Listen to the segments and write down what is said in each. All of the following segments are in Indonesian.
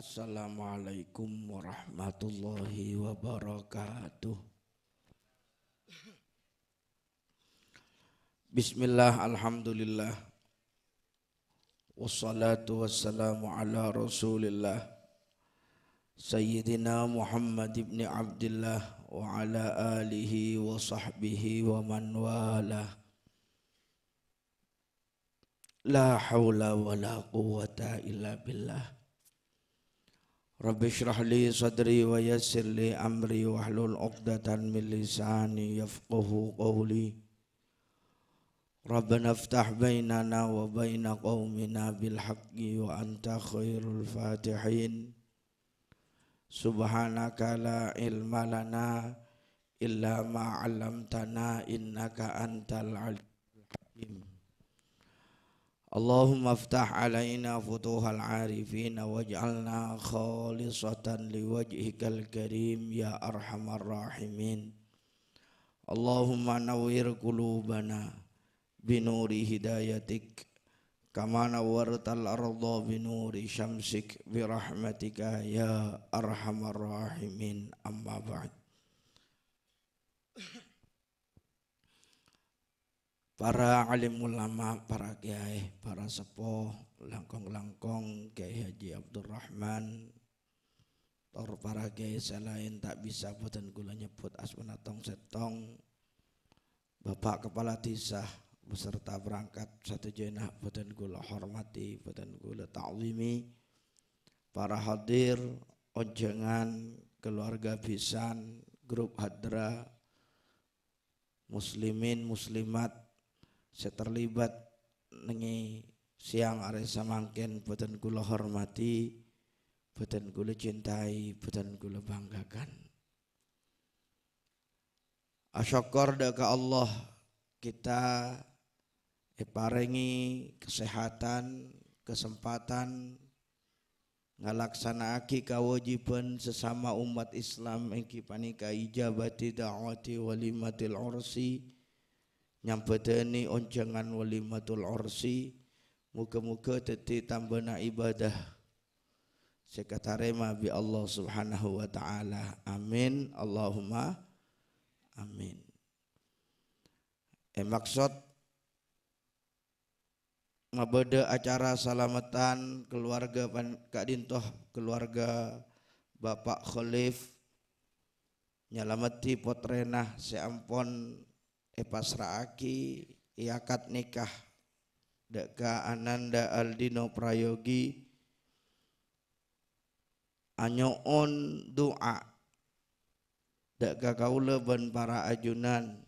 Assalamualaikum warahmatullahi wabarakatuh. Bismillah, alhamdulillah, wassalatu wassalamu ala rasulillah Sayyidina Muhammad ibn Abdullah wa ala alihi wa sahbihi wa man walah. La hawla wa la quwwata illa billah. Rabbi shrah li sadri wa yassir li amri wahlul 'uqdatan min lisani yafqahu qawli. Rabbana iftah bainana wa baina qaumina bil haqqi wa anta khairul fatihin. Subhanaka la ilma lana illa ma 'allamtana innaka antal alimul hakim. Allahumma aftah alaina futuhal arifin waj'alna khalisatan liwajhikal karim ya arhamar rahimin. Allahumma nawwir qulubana binuri hidayatik kama nawwartal arda binuri syamsik birahmatika ya arhamar rahimin. Amma ba'd. Para alim ulama, para kiai, para sepuh, langkong-langkong, Kiai Haji Abdurrahman, tor para kiai selain tak bisa boten kula nyebut asmanatong setong, Bapak Kepala Tisah beserta berangkat satu jenah boten kula hormati, boten kula ta'zimi, para hadir, onjengan, keluarga pisan, grup hadra, muslimin, muslimat, saya terlibat nengi siang are samangken boten kula hormati, boten kula cintai, boten kula banggakan. Asyukur ka Allah kita paringi kesehatan, kesempatan ngalaksanaake kewajiban sesama umat Islam engki panika ijabati da'wati walimatil ursi. Nyampedeni onjangan walimatul ursi, muga-muga dadi tambana ibadah sekatarema bi Allah subhanahu wa ta'ala. Amin, Allahumma amin. Maksud ngabada acara salamatan keluarga Kak Dintoh, keluarga Bapak Khalif nyalamati potrenah seampun pasraaki iakad nikah deka Ananda Aldino Prayogi anyoon doa deka kaula ban para ajunan,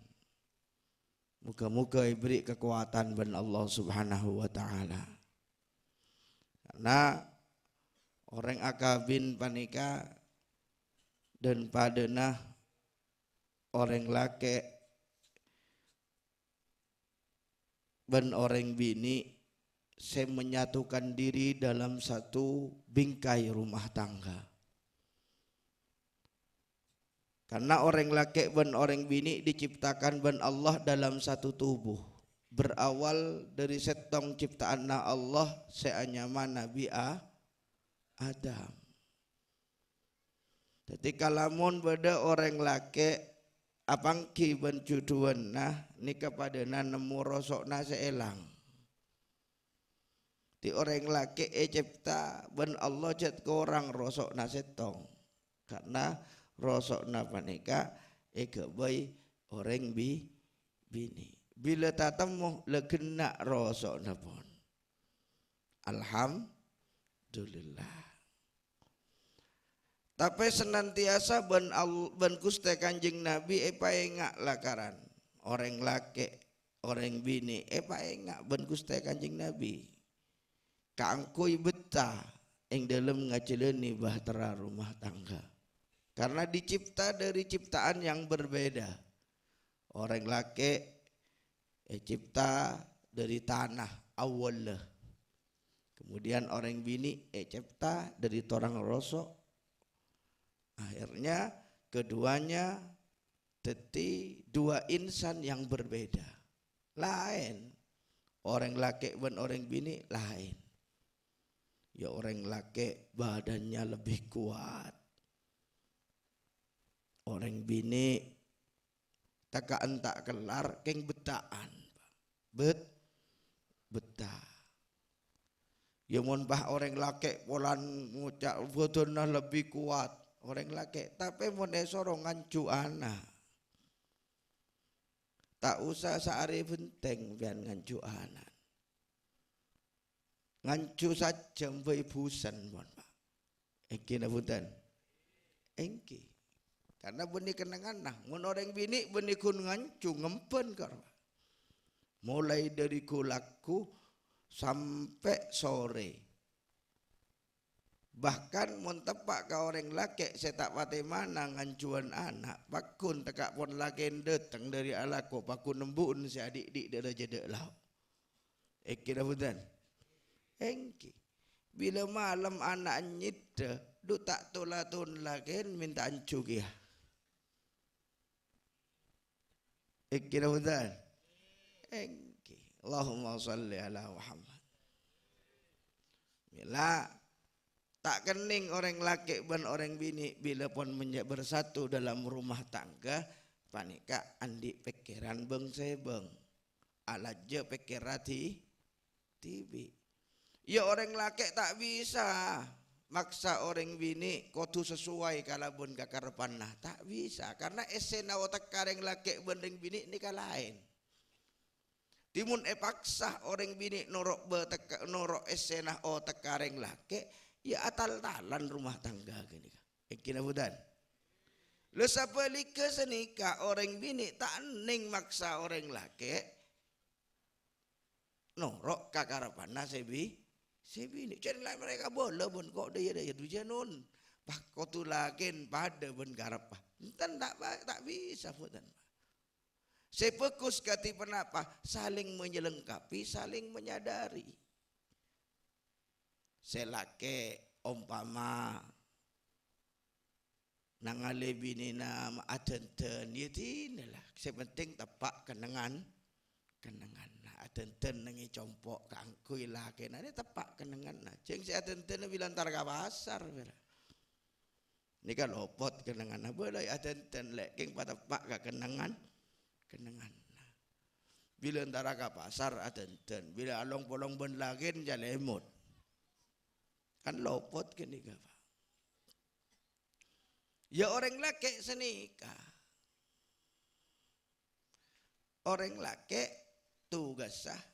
muga-muga ibri kekuatan ban Allah subhanahu wa ta'ala. Karena orang akabin panika dan padana orang laki dan orang bini saya menyatukan diri dalam satu bingkai rumah tangga. Karena orang laki dan orang bini diciptakan ban Allah dalam satu tubuh. Berawal dari setong ciptaan Allah seanyama Nabi Adam. Ketika lamun pada orang laki apangki bencuduan ni kepadana nemu rosokna seelang. Di orang laki cipta ben Allah jet ke orang rosokna setong. Karena rosokna panika bayi orang bini. Bila tatemu legena rosokna pun. Alhamdulillah. Tapi senantiasa ben Gusti Kanjeng Nabi paengak lakaran orang laki orang bini paengak ben Gusti Kanjeng Nabi kaangkui betah ing dalem ngajeleni bahtera rumah tangga karena dicipta dari ciptaan yang berbeda. Orang laki cipta dari tanah awal, kemudian orang bini cipta dari torang rosok. Akhirnya keduanya teti dua insan yang berbeda, lain. Orang laki dan orang bini lain. Ya orang laki badannya lebih kuat. Orang bini takaan tak kelar keng betaan. Betah. Ya mun bah orang laki polan ngucap bodona lebih kuat. Orang laki tapi mun esoro ngancu anak. Tak usah sehari penting biar ngancu anak. Ngancu saja mbak ibusan mon pak. Eki nabutan. Engki. Karena benih kenangan nah. Mun orang bini benih kun ngancu ngempen kar. Mulai dari kulaku sampai sore. Bahkan mun tepak ka orang laki saya tak pati mana ngancuan anak. Pakun tekak pun laki datang dari alaku. Pakun nembun si adik-adik dia jedek lau. Eki nabutan. Engki. Bila malam anak nyida. Du tak tulatun lagi minta ancu kia. Eki nabutan. Engki. Allahumma salli ala Muhammad. Bila tak kening orang laki dan orang bini bila pun bersatu dalam rumah tangga panika andi pikiran beng sebeng alaja pikirati tibi. Ya orang laki tak bisa maksa orang bini kudu sesuai kalabun kakarepan nah tak bisa karena esena otak kareng laki banding bini ni lain. Timun paksa orang bini norok norok esena otak kareng laki ya atal-talan rumah tangga gini. Kena budan. Lu sapali ke senika orang bini tak ning maksa orang laki norok kakarepan sebi sebini. Jadi lah mereka boleh pun kok dia dujanun. Pak kau tu lakin pada pun garap. Entan tak bisa budan. Sepekus kati penapa saling menyelengkapi, saling menyadari. Selake umpama nangale binina atenten yetinalah. Sepenting tepak kenangan. Nah atenten nangi compok kangkui lake nani tepak kenangan nah. Ceng si atenten bilang tar ka pasar bera. Ini kan lopot kenangan nah boleh atenten lek keng patepak ka kenangan. Bila antara ka pasar atenten, bila along polong ben lagin jalemut. Kan lopot kini ka pak. Ya orang laki senika. Orang laki tugasah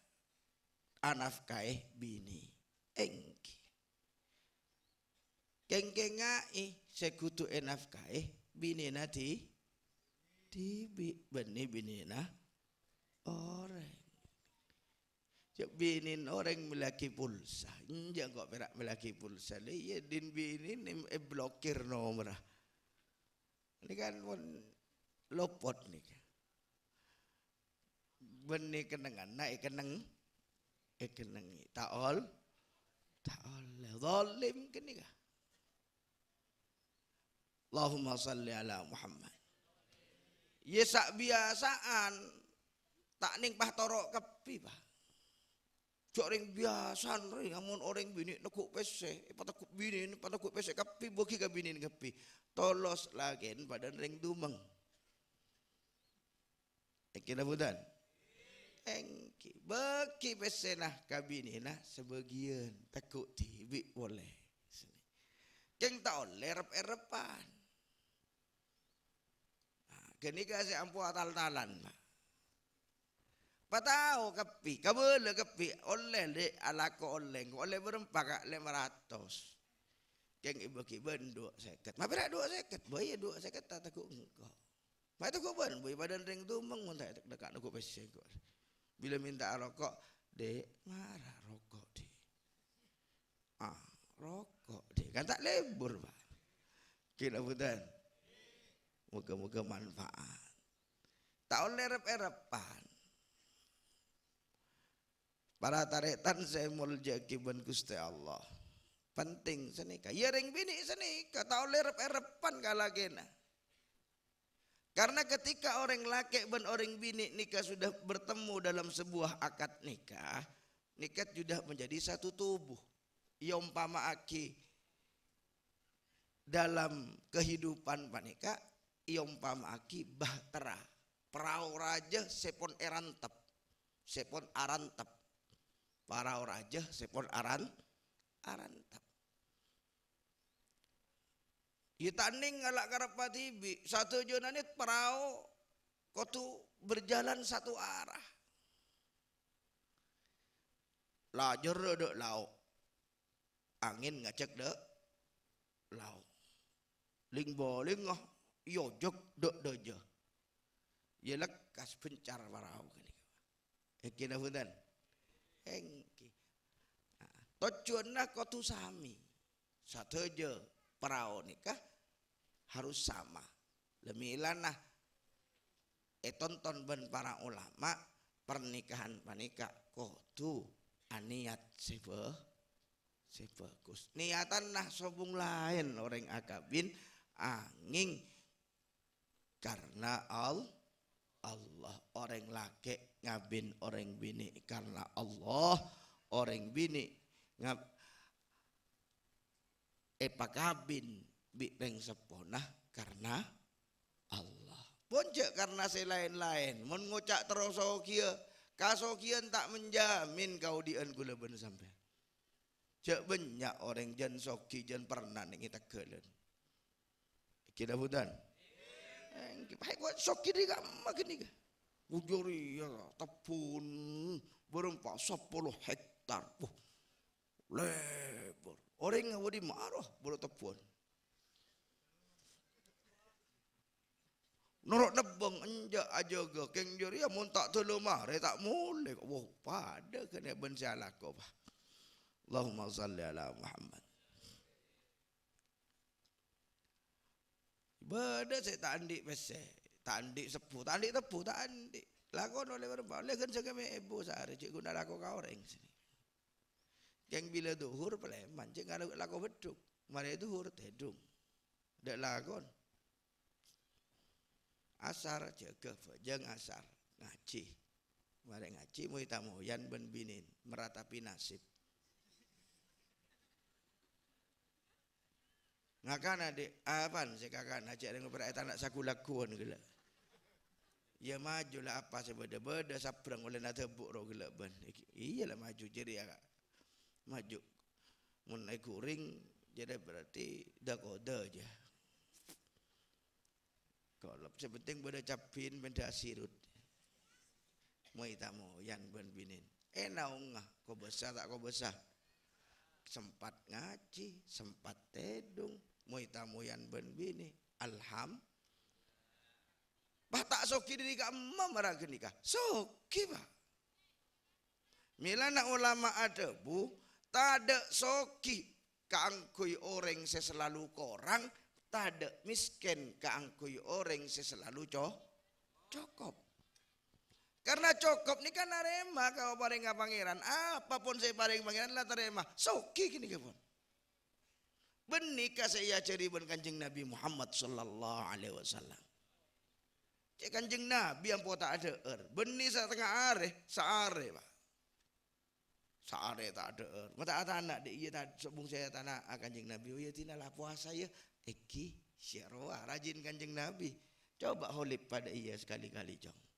anafkai bini. Engki. Kengkengai sekutu enafkai bini nati. Tibi benih bini nah orang. Cak binin orang melaki pulsa. Injak kok perak melaki pulsa. Dia din bini ni blokir nomor. Ini kan pun lopot ni. Benih kenangan naik kenang. Kenangi. Taol. Zalim kini kah? Allahumma salli ala Muhammad. Ya sak biasaan tak ning pah torok kepi pak. Cok ring biasan ring amun orang bini nekuk pese, patakuk bini patakuk pese kepi boki ka bini kepi. Tolos lagi badan ring dumeng. Kira budan. Engki beki pese nah ka bini nah sebagian takut tibi boleh. Keng tak oleh erep-erepan. Kini kasih ampu atal-talan pak. Patau kepi, kabel kepi, oleh le alako oleh berempat kak 500. Keng ibu kiban 2 seket. Ma berak 2 seket, boy 2 seket tak takut engkau. Ma takut ban, boy badan ring dumeng mun tak dekat aku pesen kok. Bila minta rokok, dek marah rokok dek. Rokok dek, kan tak lebur pak. Kena budan. Moga-moga manfaat. Tak oleh rep-erepan. Para taretan saya mulja kiban Gusti Allah. Penting senika. Ya ring bini senika. Tak oleh rep-erepan kalagena. Karena ketika orang laki dan orang bini nikah sudah bertemu dalam sebuah akad nikah. Nikah sudah menjadi satu tubuh. Ya umpama aki dalam kehidupan panika ya umpama aki bahtera parau raja sepon erantep sepon arantep parau raja sepon arantep ya tanding ngalak karapati bi satu jonanit parau kotu berjalan satu arah lajar dek lauk angin ngacek dek lauk ling boling ngah yojok dek deja ya lekas pencar parau kini eki nafudan engki tujuannya kotu sami satu je parau nikah harus sama lemilana tonton ben para ulama pernikahan panika kotu aniat sebagus niatan nah sobung lain orang akabin angin karena Allah orang laki ngabin orang bini karena Allah orang bini ngab pakabin bireng seponah karena Allah bonjek karena selain-lain mun ngucak terus sokia kasokian tak menjamin kau dien gula ben sampai cek banyak orang jan soki jan pernah ning kita kelen kita hutan hai kok soki di gamma gini ujuri ya tepun berempat 10 hektar lebar orang ngawadi marah baru tepun norok nebeng enjak aja ke keng juri ya mun tak telu mare tak mulai wah pada kena ben salah kau bah Allahumma salli ala Muhammad beda saya tak andik pese tak andik sepuh tak andik tepuh tak andik lakon oleh berapa oleh kan segala ibu sehari cik guna laku kau orang sini keng bila duhur peleman cik kalau laku beduk mari duhur tedung dak lakon asar jaga jeng asar ngaji mari ngaji mau tamu yan ben binin meratapi nasib ngakan adik apaan sih kakak najak dengan beraitan nak saku lakuan gila ya maju lah apa sebeda-beda sabrang oleh nak tebuk roh gila ban iyalah maju jadi ya maju mun naik kuring jadi berarti dah kode aja kalau sepenting beda capin benda sirut mau tamu yan ben binin naungah kau besar tak kau besar sempat ngaji sempat tedung mau tamu yan ben bini bah tak soki diri ka emam marah nikah soki bah milana ulama ada bu tak ada soki kaangkui orang seselalu korang tak ada miskin kaangkui orang seselalu cokop karena cokop ni kan arema kau paling pangeran apapun saya paling pangeran lah terima soki gini kapun benika saya cari ben kanjeng Nabi Muhammad sallallahu alaihi wasallam cek kanjeng Nabi yang tak ada benih setengah are saare pak saare tak ada mata anak dek iya tak sebung saya tanah kanjeng Nabi oh ya tinalah puasa ya eki syarwa rajin kanjeng Nabi coba holip pada iya sekali-kali jong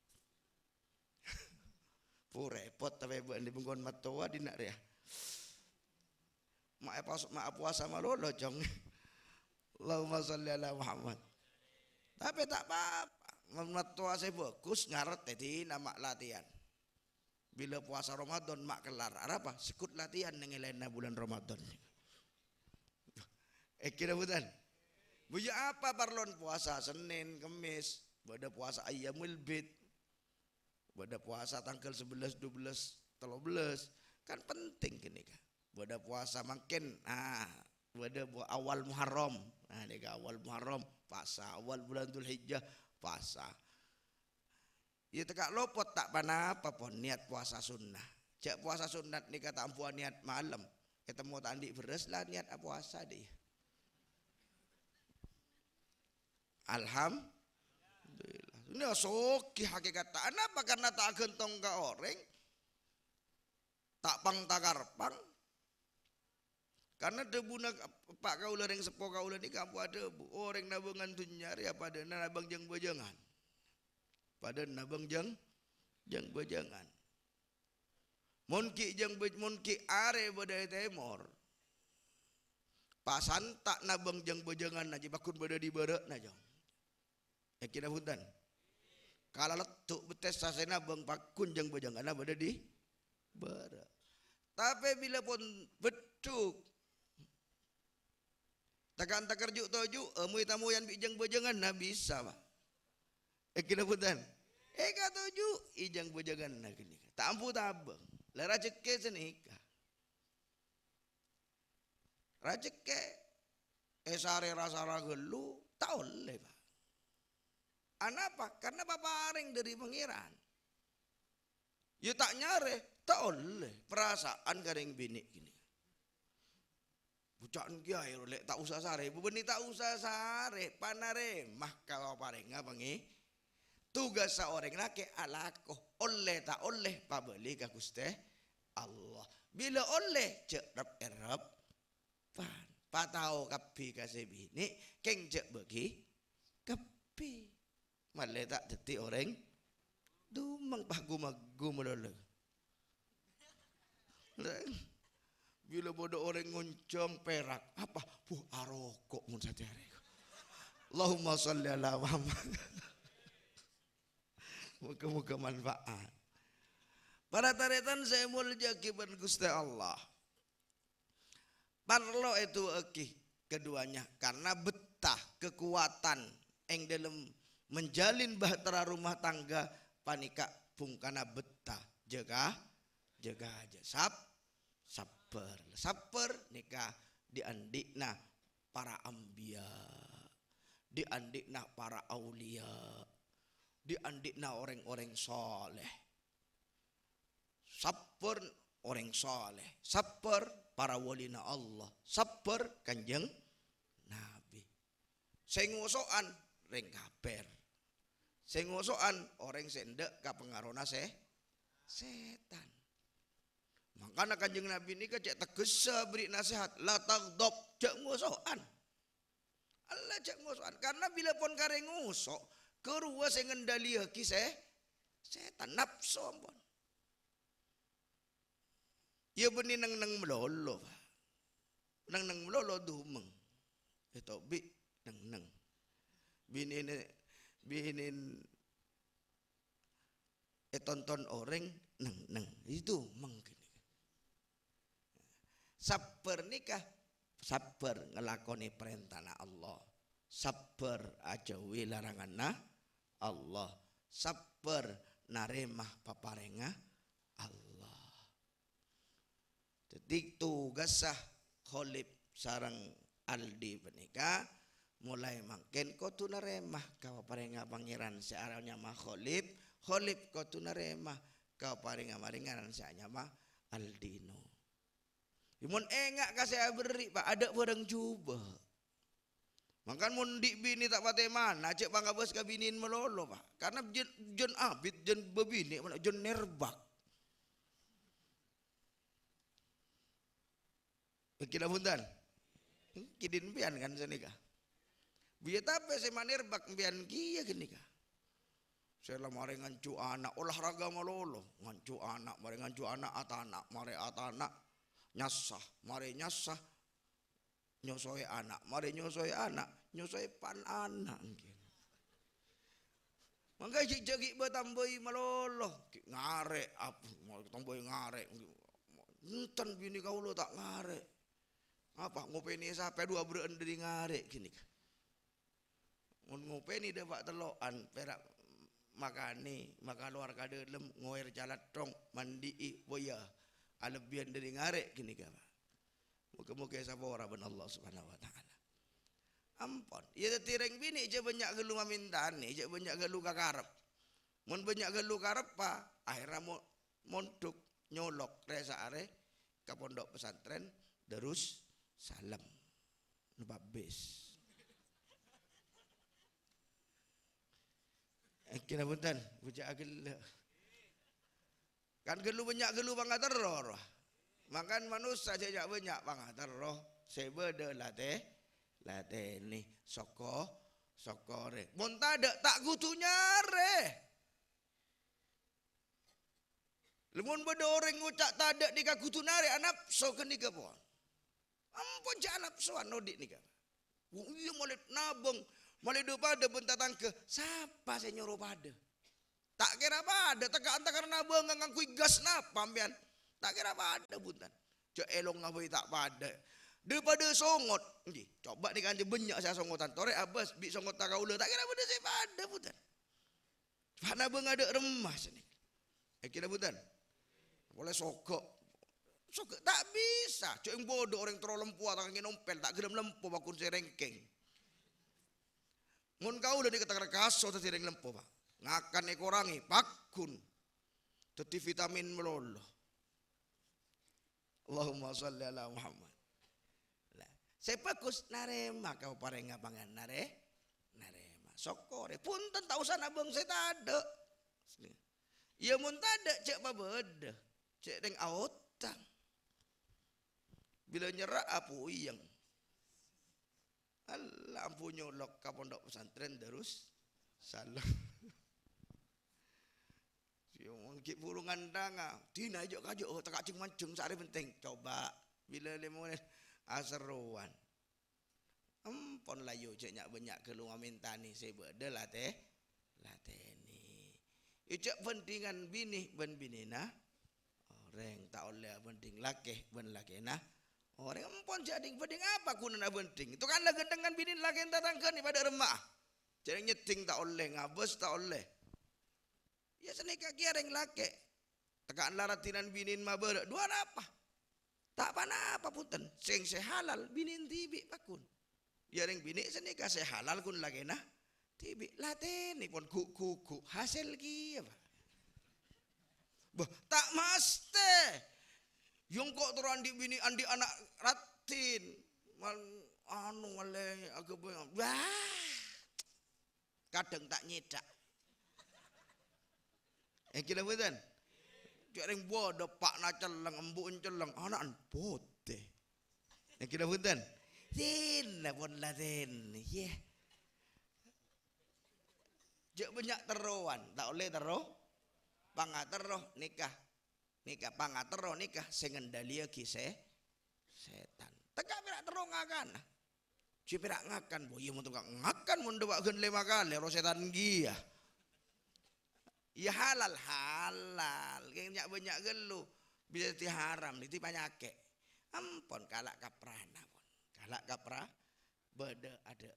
repot tapi buat di bengkon matoa di nak ya mak puasa malolo jong Allahumma sholli ala Muhammad tapi tak apa matoa saya bagus ngaret tadi nama latihan bila puasa Ramadan mak kelar apa sekut latihan nengelain bulan Ramadan kira bukan buya apa parlon puasa Senin Kemis pada puasa Ayyamul Bid pada puasa tanggal 11, 12, 13 kan penting gini kan pada puasa makin pada awal Muharram deka awal Muharram puasa awal bulan Dzulhijjah puasa ya tekak lopot tak pana apa pun niat puasa sunnah cak puasa sunat ni kata ampuan niat malam ketemu tandik beres lah niat puasa deh alhamdulillah ini soki hakikat tak apa karena tak gentong ke orang tak pang takarpang Karena debu nak pak kaula ring sepo kaula ni kamu ada orang nabungan tu nyari apa ada nabang jeng bojangan. Pada nabang jeng bojangan. Monki jeng monki are badai temor. Pasan tak nabang jeng bojangan aja bakun bada di barak najong. Yakin apuntan. Kalau letuk betes sase nabang bakun jeng bojangan bada di barak. Tapi bila pun betuk takkan takarjuk toju amui tamu yang bijang bojangan na bisa pak. Yakin apuntan. Katoju ijang bojangan na kini. Tampu tabang. La rajeke senika. Rajeke sare rasa ragelu tak oleh pak. Anapa? Karena paparing dari pangeran. Ya tak nyare tak oleh perasaan garing bini gini. Bucan kiai lek tak usah sare, bebeni tak usah sare, panare mah kalau paring ngabangi. Tugas seorang laki alakoh oleh tak oleh pabeli ka Gusti Allah. Bila oleh cek rep pan. Patau kapi kasih bini keng cek bagi kapi. Malah tak deti orang dumang pagu-magu melulu. Bila bodoh orang ngoncong perak apa arokok mun satare. Allahumma sholli ala Muhammad. Muka-muka manfaat. Para taretan saya mulja kiban Gusti Allah. Parlo itu keduanya karena betah kekuatan yang dalam menjalin bahtera rumah tangga panika pungkana betah jaga aja sabar nikah diandikna para ambia diandikna para aulia diandikna orang-orang soleh sabar orang soleh sabar para walina Allah sabar kanjeng Nabi sengosoan ring kaper sengosoan orang sendek kapengarona setan makanya kanjeng Nabi ini cek tegesa beri nasihat la taghdab cek ngosoan Allah cek ngosoan karena bila pun kareng ngosok kerua sing ngendaliake setan nafsu ampun. Ya beni nang melolo. Nang melolo dumeng. Itu bi nang. Binin tonton orang nang itu mungkin. Sabar nikah sabar ngelakoni perintah Allah. Sabar ajauhi larangan Allah. Sabar naremah paparenga Allah. Jadi tugas sah Kholib sarang Aldi menika mulai makin kau tu naremah kau parenga pangeran searahnya mah Kholib kau tu naremah kau parenga maringan searahnya mah Aldino. Imun engak kasih beri pak ada barang coba. Makan mundi bini tak pate mana cek bangga bos kabinin melolo pak karena jen abid jen bebini mana jen nerbak. Kira punten, kidin pian kan senika. Biar tapi saya nerbak pian kia kenika. Saya mari ngancu anak olahraga melolo ngancu anak mari ngancu anak atana mari atana nyasah mari nyasah nyosoi anak mari nyosoi anak nyosoi pan anak mungkin mangga jagi batambai malolo ngare apa mau tambai ngare enten bini kaulo tak ngare apa ngopeni sampai dua berenderi ngare gini mun ngopeni dapat teloan perak makani maka luar kadelem ngoer jalan tong mandi boya alebian dari ngare gini ka muka-muka sabora ben Allah Subhanahu wa taala. Ampun, ya tireng bini je banyak gelu mamintani, je banyak gelu kakarep. Mun banyak gelu karep pa, akhirnya montuk nyolok resa are ke pondok pesantren Darus Salam. Numpak bis. Kira punten, bujak gelu. Kan gelu banyak gelu bangga teror. Makan manusia saja banyak pangatar roh sebeda latih ni sokore. Mun tada tak gutunya re. Lemun beda orang ngucak tada di kagutu nare anap so ke nika po. Ampun janap soan nodik nika. Iya mulai nabung, mulai do pada bentatang ke siapa saya nyuruh pada. Tak kira pada tegak anta karena nabung ngangkui gas napa ambian. Tak kira pada buntan. Cak elong ngabai tak pada. Daripada songot, coba diganti banyak saya songotan. Torek abas bi songot tak kaula tak kira pada saya pada buntan. Mana bang ada remah sini. Kira buntan. Boleh sokok tak bisa. Cuk yang bodoh orang terlalu lempu atau angin ompel tak gedam lempu bakun serengkeng. Mun kau udah dikatakan kaso tersereng lempu pak. Ngakan ekorangi pakun. Teti vitamin melolo. Allahumma sholli ala Muhammad. Sepakus narema kau pareng ngapangan narema sokore punten tak usah nabung saya tada. Ya mun tada cek babeda. Cek deng aotang. Bila nyerak apu iyang. Allah ampu nyolok ke pondok pesantren terus salah. Siung ngikip burungan danga. Dina aja kajo tak cing mancung sari penting. Coba bila lemon aseruan. Ampun layu cek nyak banyak keluar minta ni sebeda latih ni. Icak pentingan bini ben bini nah. Orang tak oleh penting laki ben laki nah. Orang empon jadi penting apa guna penting. Itu kan lagi dengan bini laki yang datang ke ni pada remah. Jadi nyeting tak oleh ngabes tak oleh. Ya senika kira yang laki. Tekan laratinan binin maber. Dua apa? Tak pana apa punten. Sing sehalal binin tibi pakun. Ya ring bini senika sehalal kun lagi nah. Tibi latih ni pun kuku hasil kia apa? Bah, tak maste. Yung kok terus andi bini andi anak ratin. Anu wale agak banyak. Wah. Kadang tak nyedak. Kira betul. Jaring bodoh pak na celeng embuk celeng anak bote. Kira betul. Tin pun lah tin. Yeah. Jek banyak teruan, tak oleh teruh. Pangateroh nikah pangateroh nikah sing ngendalia ki setan. Teka pirak terus ngakan. Si pirak ngakan bo ieu mun ngakan mun dewakeun 5 kali ro setan gia. Ya halal. Kayak nyak banyak gelu bisa ti haram ti panyake. Ampun kalak kaprana pun. Kalak kapra beda ada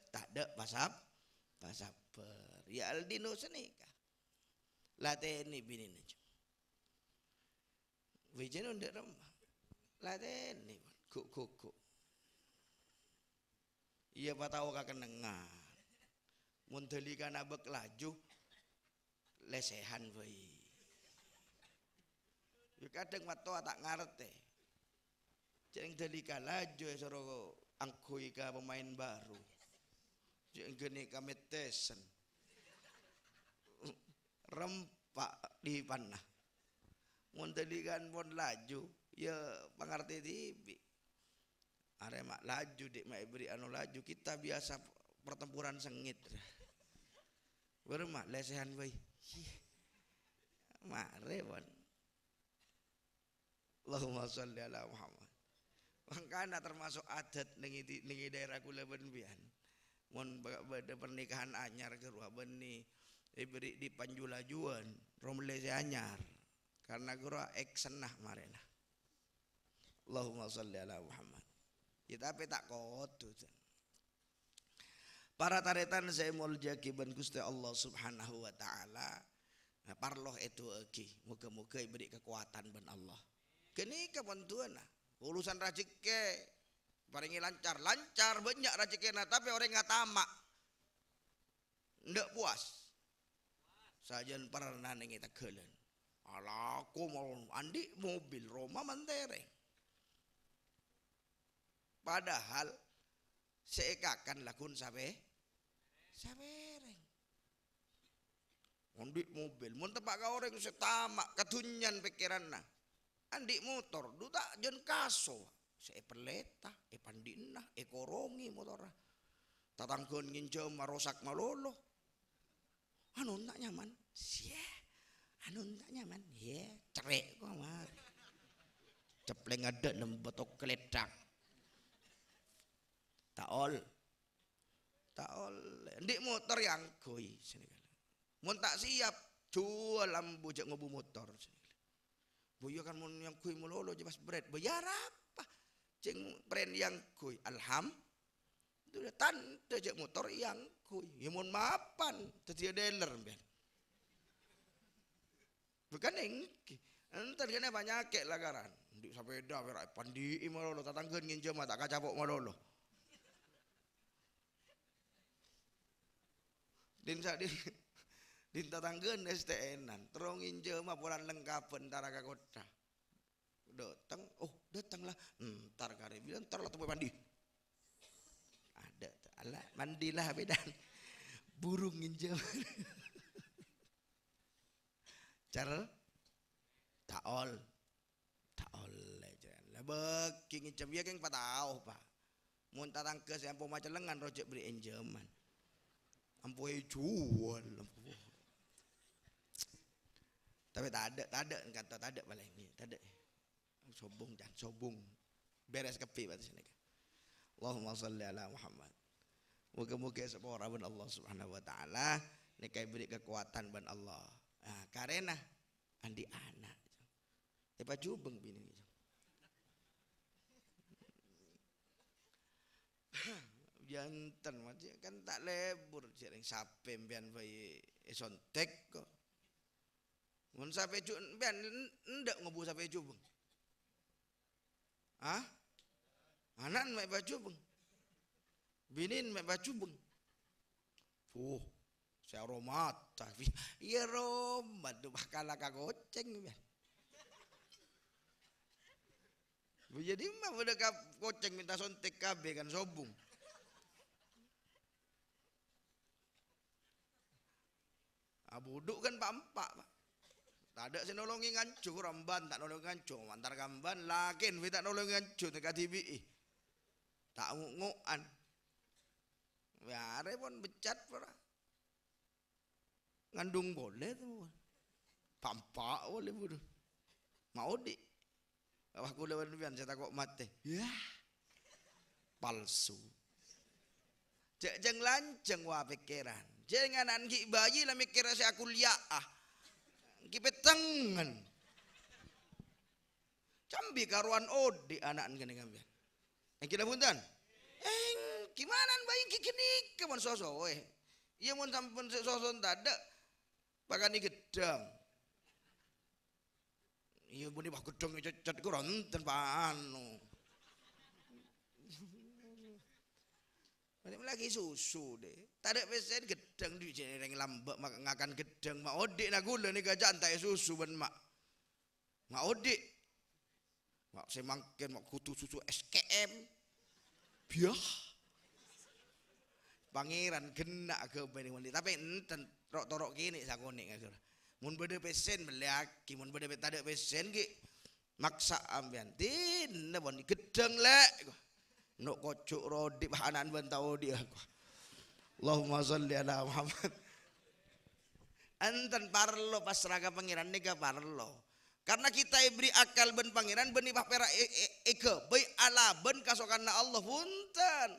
tak ada pasap ber. Ya aldino senika. Latih ni bini ni. Wijen undak remah. Latih ni kuk. Iya patau kaken nengah. Muntelikan abek laju lesehan bayi. Kadang matoa tak ngerti. Jangan delika laju soro angkui ka pemain baru. Jangan geni kametesen. Rempak di panah. Muntelikan pun laju, ya pengerti tibi. Arema laju dek mak beri anu laju kita biasa pertempuran sengit. Bermak lesehan bayi. Mare pun. Allahumma sholli ala Muhammad. Mangkana termasuk adat nengi daerah kula benbian. Mun beda pernikahan anyar ke ruah beni. Beri di panjulajuan romlese anyar karena gura eksenah marena. Allahumma sholli ala Muhammad. Kita tapi tak kotu. Para taretan saya muljaki ban Gusti Allah Subhanahu wa taala. Nah, parloh itu eki. Muga-muga beri kekuatan ban Allah. Kini kebantuan urusan rezeki paringi lancar banyak rezekina tapi orang nggak tamak. Ndak puas. Sajan pernah nengi tegelen. Alaku mau andi mobil Roma mentereng. Padahal seekakan lakun sabereng. Andi mobil, mun tepak ka orang setamak ketunyan pikiranna. Andi motor duta jen kaso. Se peleta, pandina, korongi motor. Tatangkeun nginjem marosak malolo. Anu tak nyaman. Sia. Anu tak nyaman. Ya, cerek kok mah. Cepleng ada nembetok keledak. Taol. Ndik motor yang koi sini. Mun tak siap jual lambu jak ngobu motor sini. Boyo kan mun yang koi mulolo jelas bread. Bayar apa? Ceng brand yang koi. Itu tante jak motor yang koi. Ya mun mapan tetia dealer ben. Bukan engki. Entar kena banyak kek lagaran. Ndik sepeda berak pandi malolo tatangkeun nginjem tak kacapok malolo. Din tatangkeun STN-an terong nginjem pulang lengkapan tara ka kota. Datang lah. Entar kare bilang entar lah temui mandi. Ada alah mandilah bedan. Burung nginjem. Cara taol lah beki nginjem ya geng patau pak. Mun tatangkeun ampo maca lengan rojek beli enjeman. Ampo jual ampo. Tapi tak ada kata tak ada paling ni, tak ada. Sobong jangan sobong. Beres kepi pada sini. Allahumma salli ala Muhammad. Moga-moga sepora ban Allah Subhanahu wa taala nikai beri kekuatan ban Allah. Nah, karena andi anak. Tepa jubeng bini. Jantan macam kan tak lebur sering sape mbian bayi esontek kok. Mun sape ju mbian ndak ngobu sape ju bang. Hah? Anan mek baju bang. Binin mek baju bang. Saya romat tapi iya romat tu bakal kagoceng mbian. Jadi mah udah koceng minta sontek KB kan sobung. Buduk kan pampak pak. Tak ada si nolongi ngancu ramban tak nolongi ngancu antar gamban lakin we tak nolongi ngancu dekat TBI. Tak nguk-ngukan. Ya pun becat pernah. Ngandung boleh tu. Pampak boleh bodoh. Mau di. Aku lawan bian saya takut mati. Ya. Palsu. Jeng lanceng wah pikiran. Jangan anki bayi lah mikir saya kuliah ki petengan. Cambi karuan odi anak kene ngambil. Kita punten. Gimana bayi kikenik ke mon soso Iya mon sampun soso tak ada pakani gedang. Iya buni bah gedang cecet ku ronten panu. Lagi susu deh. Tadi pesen gedang di jeneng lambak makan gedang mak odik nak gula ni gajah antai susu ben mak. Mak odik. Mak saya makan mak kutu susu SKM. Biah. Pangeran kena ke bani wali tapi enten torok kini sakone ngagor. Mun bede pesen meliaki mun bede tadi pesen ki maksa ambian tin bon gedang lek. Nok kocok rodi bahanan bentau dia. Allahumma sholli ala Muhammad. Enten parlo pasraga pangeran nega parlo. Karena kita beri akal ben pangeran beni bah pera eke baik ala ben kasokanna Allah punten.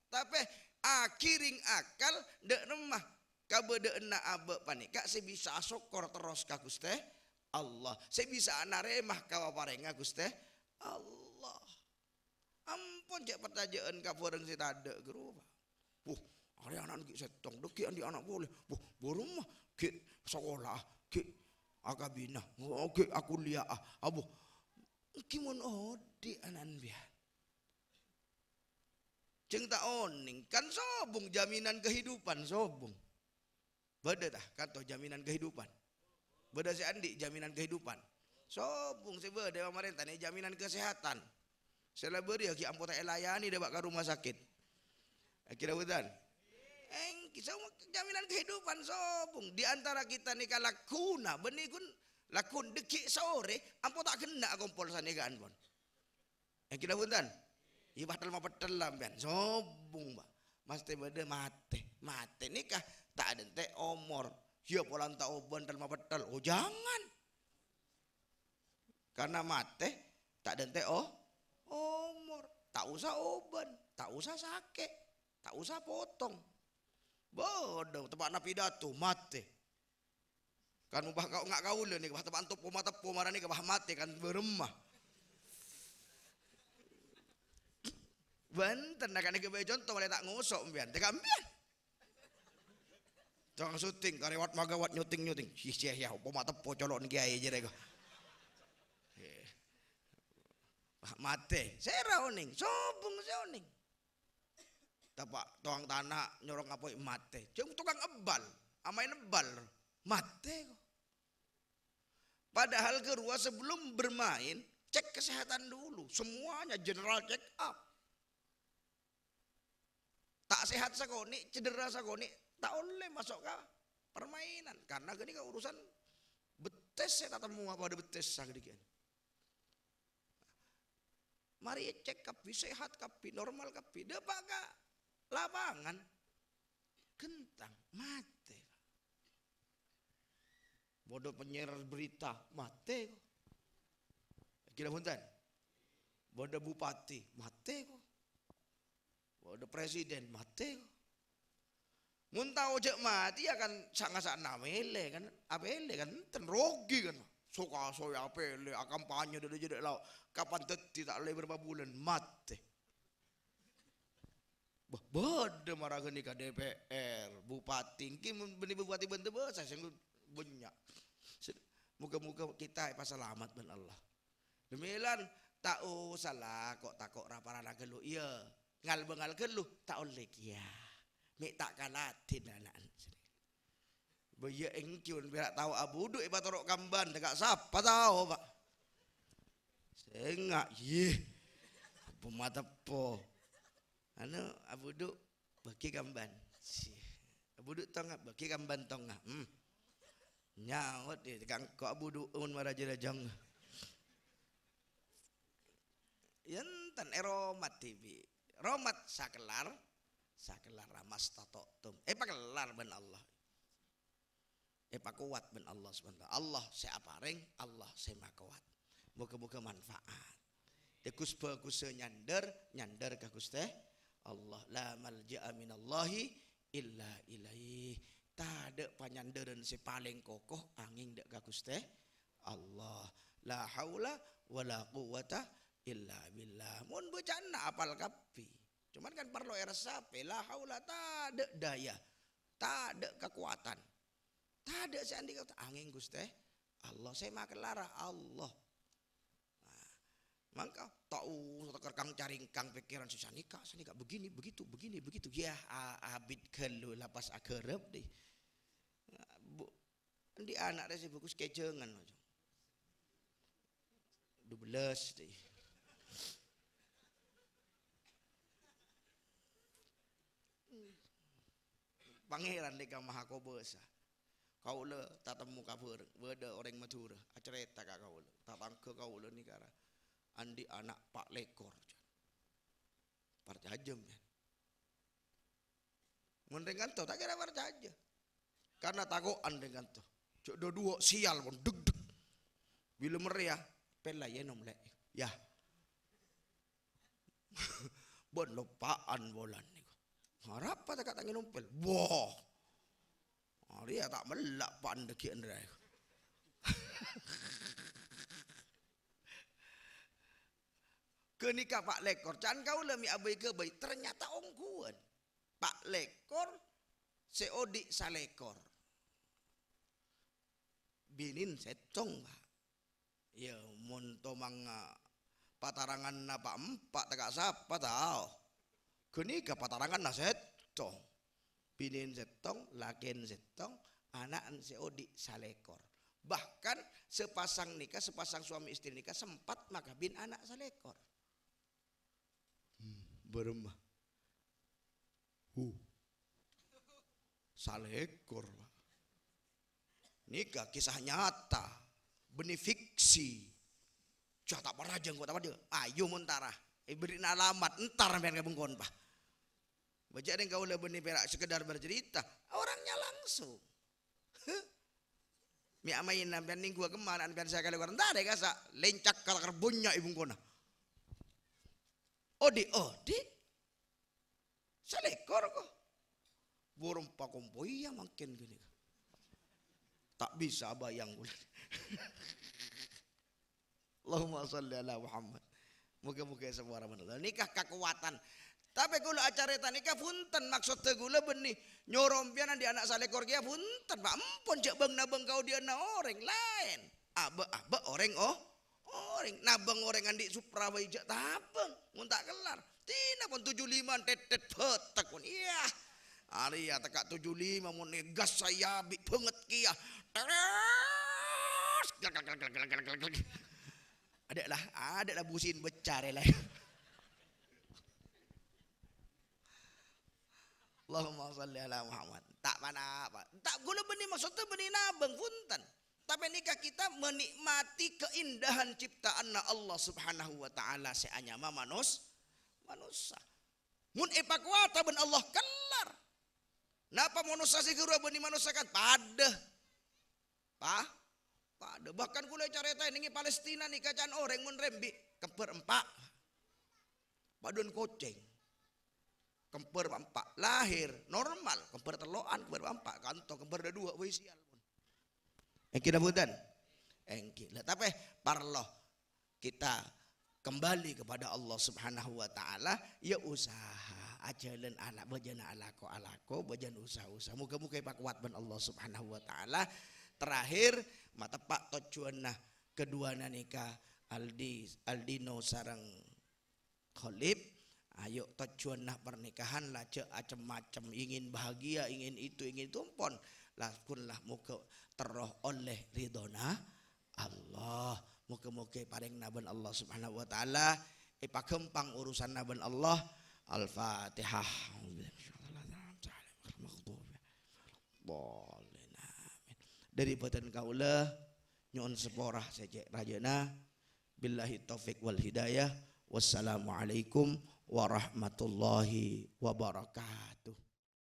Tapi akiring akal dek remah kabede ena abe panika saya bisa sokor terus ka Gusti Allah. Saya bisa naremah ka parenga Gusti Allah. Ampun cek pertajaan ka bareng si tade gerupa. Hari anak ki setong deki andi anak boleh. Borong mah ki sekolah ki akabina. Oke aku lihat abu. Ki mun odi anan biar. Ceng tak oning kan sobung jaminan kehidupan sobung. Beda tah kata jaminan kehidupan. Beda si Andi jaminan kehidupan. Sobung si beda pemerintah ni jaminan kesehatan. Saya beri ki ampun tak layani dia ke rumah sakit. Kira betul. Kisah jaminan kehidupan sobung di antara kita ni kalakuna benikun Lakun dekik sore ampo tak kena kompol sanigaan pon. Yang kita punten. Iya batal mapetel lampian. Sobung ba. Mas teh bade mate nikah tak ada teh omor. Ya polan tak oban dan mapetel. Oh jangan. Karena mate tak ada teh omor. Tak usah oban, tak usah sakit, tak usah potong. Bodoh tempat na pidato mate. Kan mubah kau ngak kaula nih, bah tempat antuk mata marani ke bah mate kan beremah. Benten nak nih kebayi contoh boleh tak ngosok mbian, teka mbian. Jangan syuting karewat magawat nyuting. Sia ya, poma tepo colok nih kiai je rego. Mate, saya oning, sobung saya oning. Tapak tuang tanah nyorong apa mate. Cuma tukang ebal, amain ebal, mate kok. Padahal kedua sebelum bermain cek kesehatan dulu, semuanya general check up. Tak sehat sakoni, cedera sakoni, tak oleh masuk ke permainan karena gini ke urusan betes saya tak temu apa ada betes sagedikian. Mari cek kapi sehat kapi normal kapi depak ke lapangan kentang mate. Bodoh penyiar berita mate kok. Kira punten. Bodoh bupati mate kok. Bodoh presiden mate kok. Mun tau jek mati akan sangat namele kan. Apele kan ten rogi kan. Suka soya apele kampanye dede jedek lau. Kapan teti tak boleh berapa bulan mate. Bodoh marah gini ke DPR bupati mungkin benih bupati bentuk besar yang banyak. Muka-muka kita pasal selamat ben Allah. Demikian tak salah kok takok raparana gelu iya ngal bengal gelu tak oleh kia. Mek tak kalatin anak. Baya engkiun berak tahu abu duk iba torok kamban dekat siapa tahu pak. Sengak ye. Apa mata po. Anu abu duk bagi kamban. Abu duk tengah bagi kamban tengah. Nyawat dia kang kok abu duk un maraja-rajang. Yantan eromat TV. Romat sakelar ramas tatotum. Pakelar ben Allah. Pak kuat ben Allah subhanahu. Allah saya apareng, Allah saya kuat. Moga-moga manfaat. Dekus bagus nyander ka Gusti Allah. La malja'a minallahi illa ilaihi. Tade panyandaran si paling kokoh angin dek ka Gusti Allah. La haula wala quwata illa billah. Mun bacana apal kapi. Cuman kan perlu sape la haula tade daya. Tade kekuatan. Tade seandi kata angin Gusti Allah saya makan lara Allah. Maka tahu kang caringkang pikiran sanika begini begitu ya abid kelu lapas agerep deh. Di anak dia bagus kejengan 12 deh. Pangeran deka maha kobesa. Kau le tatemu kabur beda orang Madura acerita kak kau le tatangke kau le ni kara andi anak pak lekor parjajem ya mendengan to tak kira parjaje karena takoan dengan to cok dua sial pun deg bila meriah pelayan nomle ya bon lupaan bolan niku harap pada katanya numpel boh dia tak melak pandekian rai. Kenika Pak Lekor, can kau lemi abai ke bayi ternyata ongkuan. Pak Lekor seodik salekor. Binin setong pak. Ya mun tomang patarangan napa empat tegak sapa tahu. Kenika patarangan na setong. Binin setong, lakin setong, anak seodik salekor. Bahkan sepasang nikah, sepasang suami istri nikah sempat makabin anak salekor. Beremah. Salekor. Nikah kisah nyata. benih fiksi. Cah tak pernah jenggot apa dia. Ayo muntara. Beri alamat entar sampean kabengkon Pak. Baca den kau benih perak sekedar bercerita, orangnya langsung. Mi amain sampean ning gua kemana sampean saya kali orang tadi kasa lencak kala kerbunnya ibung kona. Odi. Selekor kok. Burung pakompo iya makin gini. Tak bisa bayang gue. Allahumma sholli ala Muhammad. Muka-muka semua orang benar. Nikah kekuatan. Tapi kalau acara nikah punten maksud tegula benih nyorompian di anak salekor dia punten. Pak ampun cak bang nabang kau dia na orang lain. Aba orang orang nabang orang andi Suprabai jak tabang muntak kelar. Tina pun 75 tetet petak pun iya. Ari ya tekak 75 mun gas saya bi banget kia. Ada lah busin becare lah. Allahumma sholli ala Muhammad. Tak mana apa. Tak gula benih maksudnya benih nabang punten. Tapi nikah kita menikmati keindahan ciptaan Allah Subhanahu wa taala seanyama manusia. Mun epakuata ben Allah kelar. Napa manusia segera benih manusia kan pada. Pada bahkan kula carita ini Palestina nikah can orang mun rembi kemper empak. Padun koceng. Kemper empat lahir normal kemper teloan kemper empat kantong kemper ada dua wisial pun engki dabutan engki lah tapi parloh kita kembali kepada Allah Subhanahu wa taala ya usaha ajalan anak bejana alako bejan usaha muga-muga pak kuat ban Allah Subhanahu wa taala terakhir mata pak tujuanna kedua nikah Aldino sareng Khalib. Ayo tujuan nah pernikahan lah cek macam-macam ingin bahagia ingin itu pun lakunlah muka teroh oleh ridona Allah muka-muka paling naban Allah Subhanahu wa taala ipakempang urusan naban Allah Al-Fatihah dari badan kaulah nyon seporah saja rajana billahi taufik wal hidayah wassalamualaikum warahmatullahi wabarakatuh.